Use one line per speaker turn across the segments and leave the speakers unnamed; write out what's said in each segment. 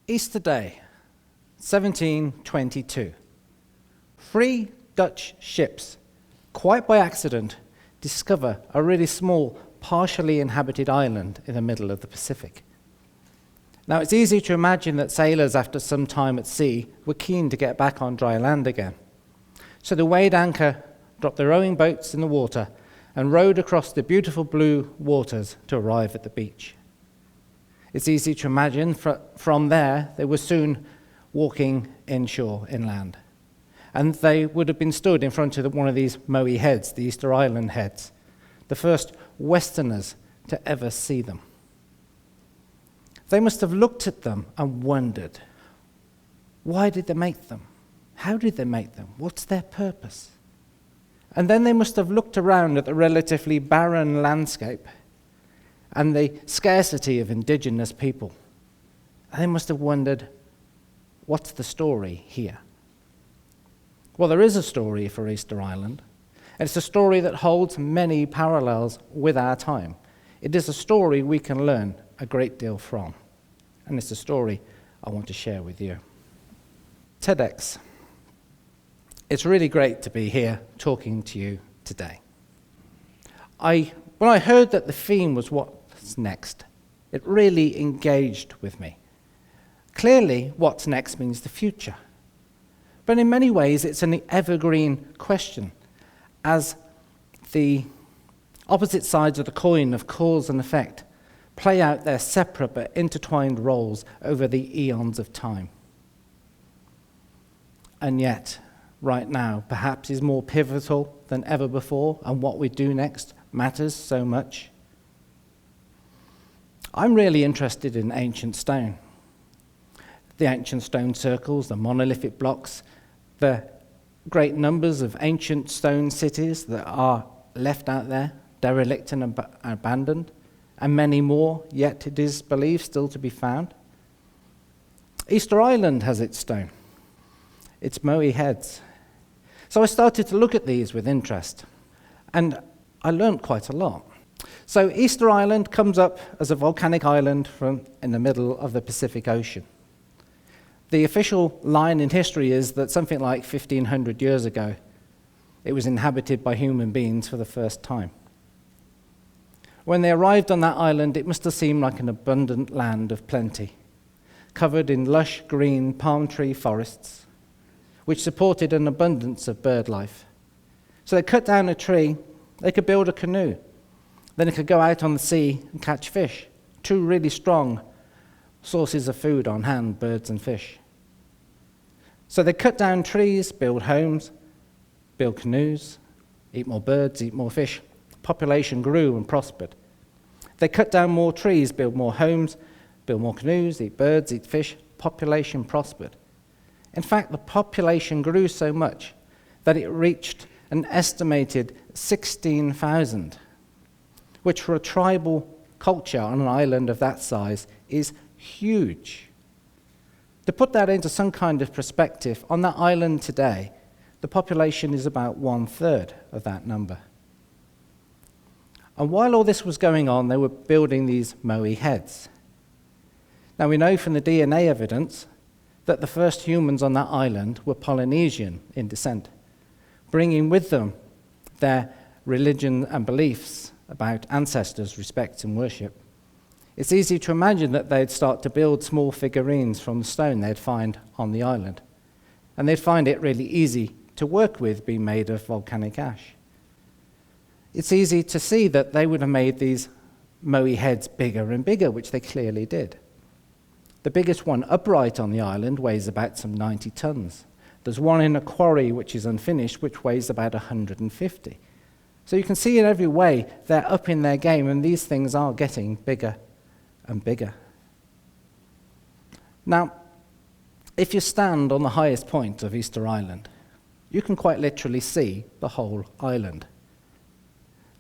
Easter Day, 1722. 3 Dutch ships, quite by accident, discover a really small, partially inhabited island in the middle of the Pacific. Now, it's easy to imagine that sailors, after some time at sea, were keen to get back on dry land again. So they weighed anchor, dropped their rowing boats in the water, and rowed across the beautiful blue waters to arrive at the beach. It's easy to imagine from there they were soon walking inshore, inland. And they would have been stood in front of one of these Maui heads, the Easter Island heads, the first Westerners to ever see them. They must have looked at them and wondered, why did they make them? How did they make them? What's their purpose? And then they must have looked around at the relatively barren landscape and the scarcity of indigenous people. And they must have wondered, what's the story here? Well, there is a story for Easter Island. And it's a story that holds many parallels with our time. It is a story we can learn a great deal from. And it's a story I want to share with you. TEDx. It's really great to be here talking to you today. When I heard that the theme was what's next, it really engaged with me. Clearly, what's next means the future. But in many ways, it's an evergreen question, as the opposite sides of the coin of cause and effect play out their separate but intertwined roles over the eons of time. And yet, right now, perhaps is more pivotal than ever before, and what we do next matters so much. I'm really interested in ancient stone. The ancient stone circles, the monolithic blocks, the great numbers of ancient stone cities that are left out there, derelict and abandoned, and many more, yet it is believed still to be found. Easter Island has its stone, its Maui heads. So I started to look at these with interest, and I learned quite a lot. So Easter Island comes up as a volcanic island in the middle of the Pacific Ocean. The official line in history is that something like 1,500 years ago, it was inhabited by human beings for the first time. When they arrived on that island, it must have seemed like an abundant land of plenty, covered in lush green palm tree forests, which supported an abundance of bird life. So they cut down a tree, they could build a canoe, then they could go out on the sea and catch fish, 2 really strong sources of food on hand, birds and fish. So they cut down trees, build homes, build canoes, eat more birds, eat more fish. Population grew and prospered. They cut down more trees, build more homes, build more canoes, eat birds, eat fish. Population prospered. In fact, the population grew so much that it reached an estimated 16,000, which for a tribal culture on an island of that size is huge. To put that into some kind of perspective, on that island today, the population is about 1/3 of that number. And while all this was going on, they were building these Maui heads. Now we know from the DNA evidence that the first humans on that island were Polynesian in descent, bringing with them their religion and beliefs about ancestors, respect and worship. It's easy to imagine that they'd start to build small figurines from the stone they'd find on the island. And they'd find it really easy to work with, being made of volcanic ash. It's easy to see that they would have made these Maui heads bigger and bigger, which they clearly did. The biggest one upright on the island weighs about some 90 tons. There's one in a quarry which is unfinished, which weighs about 150. So you can see in every way they're up in their game, and these things are getting bigger and bigger. Now, if you stand on the highest point of Easter Island, you can quite literally see the whole island.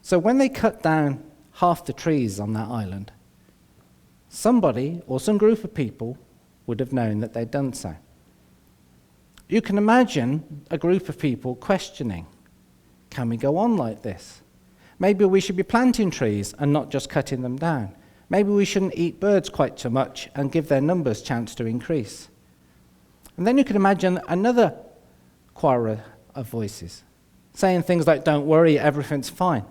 So when they cut down half the trees on that island, somebody or some group of people would have known that they'd done so. You can imagine a group of people questioning, can we go on like this? Maybe we should be planting trees and not just cutting them down. Maybe we shouldn't eat birds quite so much and give their numbers chance to increase. And then you can imagine another choir of voices saying things like, don't worry, everything's fine.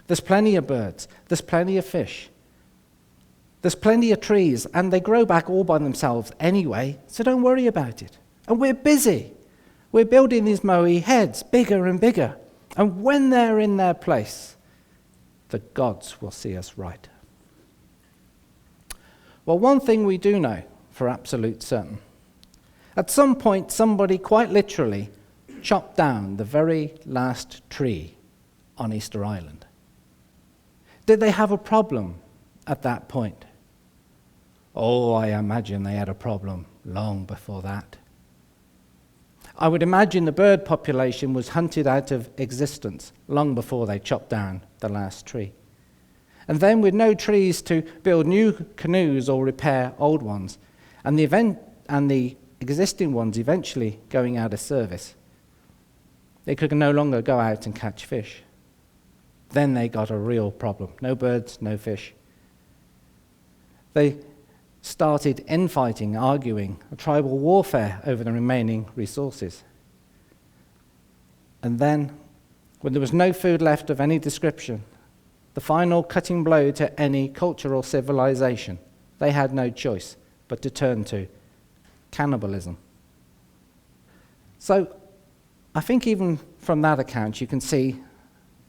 There's plenty of birds, there's plenty of fish, there's plenty of trees, and they grow back all by themselves anyway, so don't worry about it. And we're busy. We're building these Maui heads bigger and bigger. And when they're in their place, the gods will see us right. Well, one thing we do know for absolute certain. At some point, somebody quite literally chopped down the very last tree on Easter Island. Did they have a problem at that point? Oh, I imagine they had a problem long before that. I would imagine the bird population was hunted out of existence long before they chopped down the last tree. And then with no trees to build new canoes or repair old ones, and the existing ones eventually going out of service, they could no longer go out and catch fish. Then they got a real problem. No birds, no fish. They started infighting, arguing, a tribal warfare over the remaining resources. And then, when there was no food left of any description, the final cutting blow to any cultural civilization, they had no choice but to turn to cannibalism. So, I think even from that account, you can see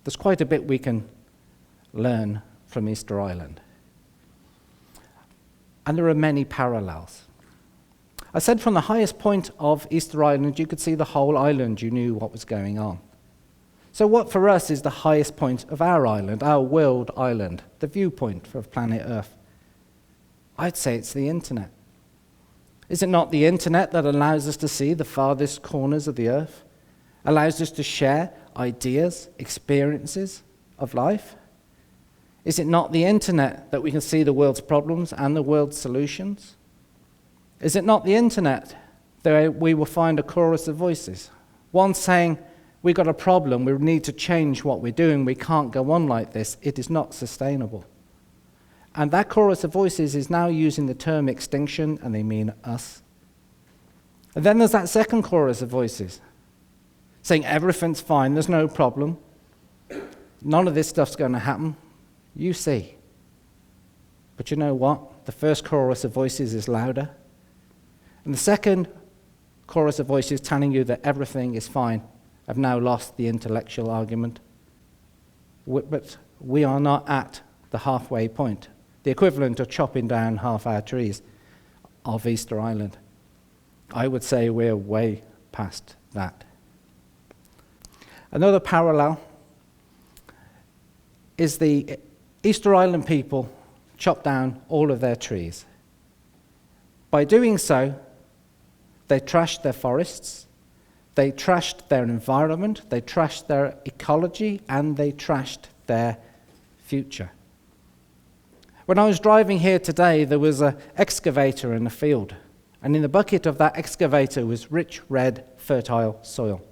there's quite a bit we can learn from Easter Island. And there are many parallels. I said from the highest point of Easter Island, you could see the whole island, you knew what was going on. So what for us is the highest point of our island, our world island, the viewpoint of planet Earth? I'd say it's the internet. Is it not the internet that allows us to see the farthest corners of the earth? Allows us to share ideas, experiences of life? Is it not the internet that we can see the world's problems and the world's solutions? Is it not the internet that we will find a chorus of voices? One saying, we've got a problem, we need to change what we're doing, we can't go on like this, it is not sustainable. And that chorus of voices is now using the term extinction, and they mean us. And then there's that second chorus of voices, saying everything's fine, there's no problem, none of this stuff's going to happen. You see. But you know what? The first chorus of voices is louder. And the second chorus of voices telling you that everything is fine have now lost the intellectual argument. But we are not at the halfway point, the equivalent of chopping down half our trees of Easter Island. I would say we're way past that. Another parallel is the Easter Island people chopped down all of their trees. By doing so, they trashed their forests, they trashed their environment, they trashed their ecology, and they trashed their future. When I was driving here today, there was an excavator in the field, and in the bucket of that excavator was rich, red, fertile soil.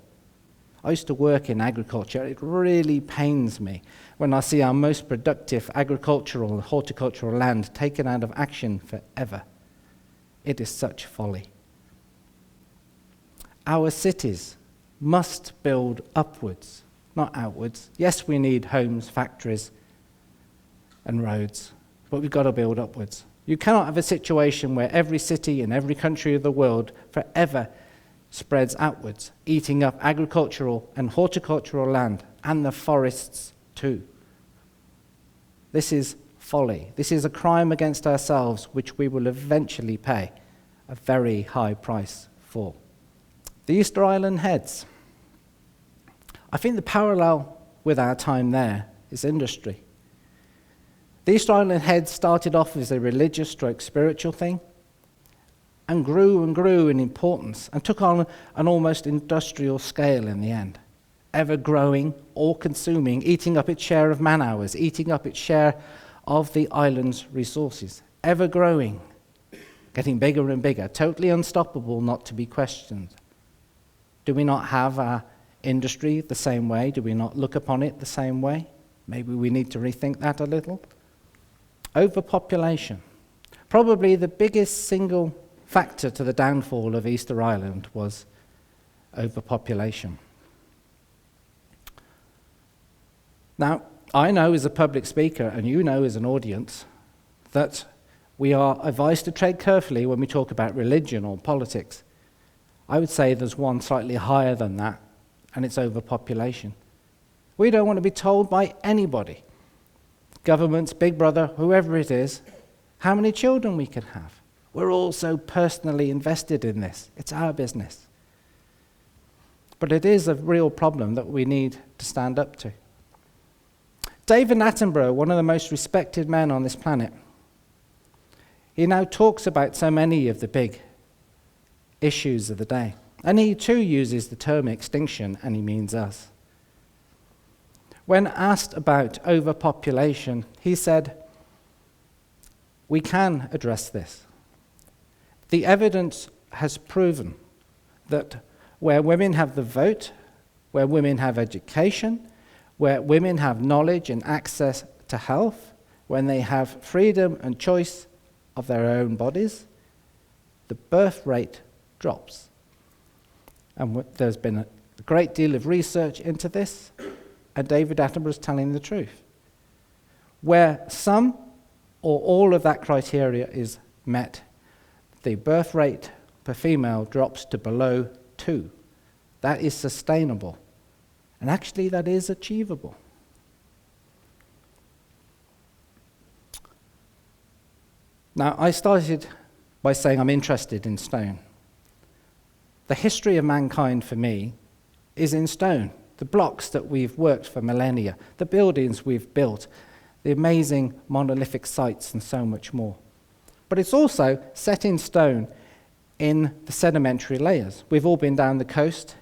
I used to work in agriculture. It really pains me when I see our most productive agricultural and horticultural land taken out of action forever. It is such folly. Our cities must build upwards, not outwards. Yes, we need homes, factories, and roads, but we've got to build upwards. You cannot have a situation where every city in every country of the world forever spreads outwards, eating up agricultural and horticultural land, and the forests too. This is folly. This is a crime against ourselves, which we will eventually pay a very high price for. The Easter Island heads. I think the parallel with our time there is industry. The Easter Island heads started off as a religious stroke spiritual thing, and grew in importance and took on an almost industrial scale in the end. Ever growing, all-consuming, eating up its share of man-hours, eating up its share of the island's resources. Ever growing, getting bigger and bigger, totally unstoppable, not to be questioned. Do we not have our industry the same way? Do we not look upon it the same way? Maybe we need to rethink that a little. Overpopulation. Probably the biggest single factor to the downfall of Easter Island was overpopulation. Now, I know as a public speaker, and you know as an audience, that we are advised to tread carefully when we talk about religion or politics. I would say there's one slightly higher than that, and it's overpopulation. We don't want to be told by anybody, governments, Big Brother, whoever it is, how many children we can have. We're all so personally invested in this. It's our business. But it is a real problem that we need to stand up to. David Attenborough, one of the most respected men on this planet, he now talks about so many of the big issues of the day. And he too uses the term extinction, and he means us. When asked about overpopulation, he said, we can address this. The evidence has proven that where women have the vote, where women have education, where women have knowledge and access to health, when they have freedom and choice of their own bodies, the birth rate drops. And there's been a great deal of research into this, and David Attenborough is telling the truth. Where some or all of that criteria is met, the birth rate per female drops to below 2. That is sustainable. And actually, that is achievable. Now, I started by saying I'm interested in stone. The history of mankind for me is in stone. The blocks that we've worked for millennia, the buildings we've built, the amazing monolithic sites, and so much more. But it's also set in stone in the sedimentary layers. We've all been down the coast,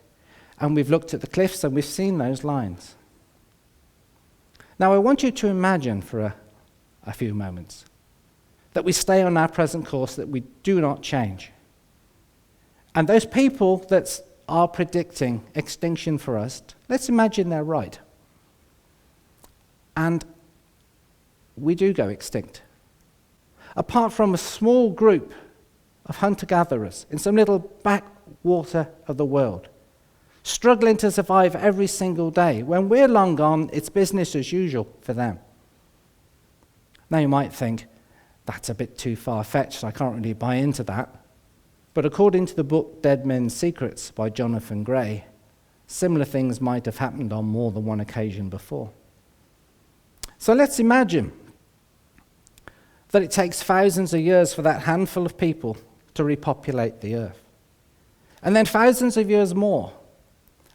and we've looked at the cliffs, and we've seen those lines. Now, I want you to imagine for a few moments that we stay on our present course, that we do not change. And those people that are predicting extinction for us, let's imagine they're right. And we do go extinct. Apart from a small group of hunter-gatherers in some little backwater of the world, struggling to survive every single day. When we're long gone, it's business as usual for them. Now you might think, that's a bit too far-fetched, I can't really buy into that. But according to the book Dead Men's Secrets by Jonathan Gray, similar things might have happened on more than one occasion before. So let's imagine that it takes thousands of years for that handful of people to repopulate the earth. And then thousands of years more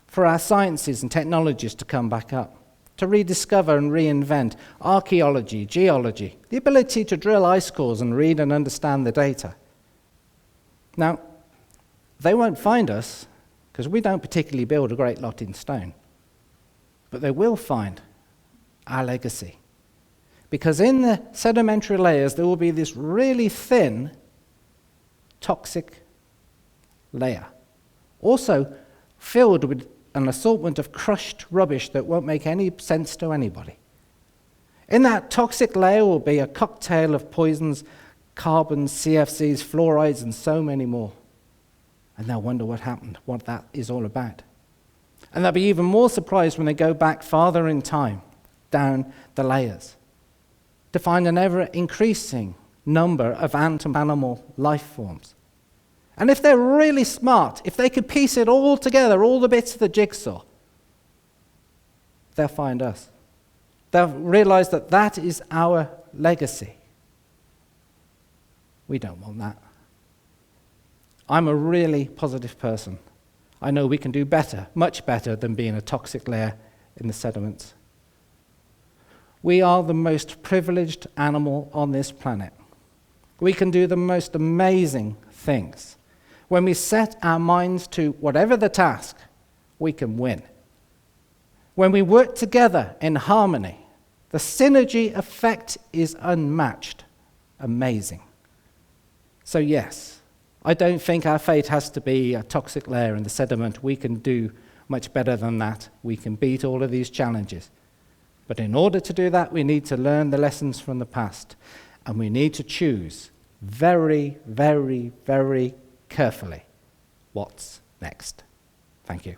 for our sciences and technologies to come back up, to rediscover and reinvent archaeology, geology, the ability to drill ice cores and read and understand the data. Now, they won't find us because we don't particularly build a great lot in stone, but they will find our legacy. Because in the sedimentary layers, there will be this really thin, toxic layer, also filled with an assortment of crushed rubbish that won't make any sense to anybody. In that toxic layer will be a cocktail of poisons, carbons, CFCs, fluorides, and so many more. And they'll wonder what happened, what that is all about. And they'll be even more surprised when they go back farther in time, down the layers, to find an ever-increasing number of ant and animal life forms. And if they're really smart, if they could piece it all together, all the bits of the jigsaw, they'll find us. They'll realize that that is our legacy. We don't want that. I'm a really positive person. I know we can do better, much better than being a toxic layer in the sediments. We are the most privileged animal on this planet. We can do the most amazing things. When we set our minds to whatever the task, we can win. When we work together in harmony, the synergy effect is unmatched. Amazing. So yes, I don't think our fate has to be a toxic layer in the sediment. We can do much better than that. We can beat all of these challenges. But in order to do that, we need to learn the lessons from the past. And we need to choose very, very, very carefully what's next. Thank you.